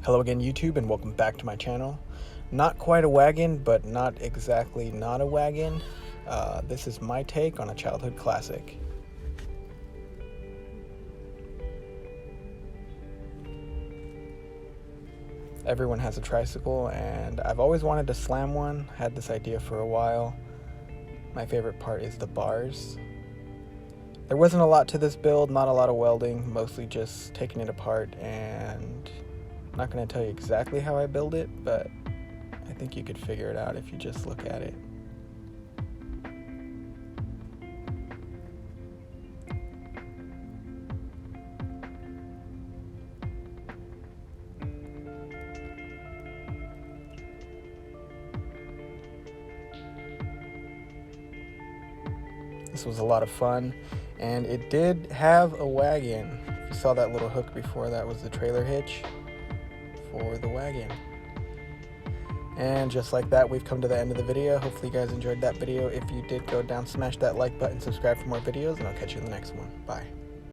Hello again, YouTube, and welcome back to my channel. Not quite a wagon, but not exactly not a wagon. This is my take on a childhood classic. Everyone has a tricycle, and I've always wanted to slam one. Had this idea for a while. My favorite part is the bars. There wasn't a lot to this build, not a lot of welding, mostly just taking it apart, and I'm not going to tell you exactly how I build it, but I think you could figure it out if you just look at it. This was a lot of fun, and it did have a wagon. If you saw that little hook before, that was the trailer hitch for the wagon. And just like that, we've come to the end of the video. Hopefully you guys enjoyed that video. If you did, go down, smash that like button, subscribe for more videos, and I'll catch you in the next one. Bye.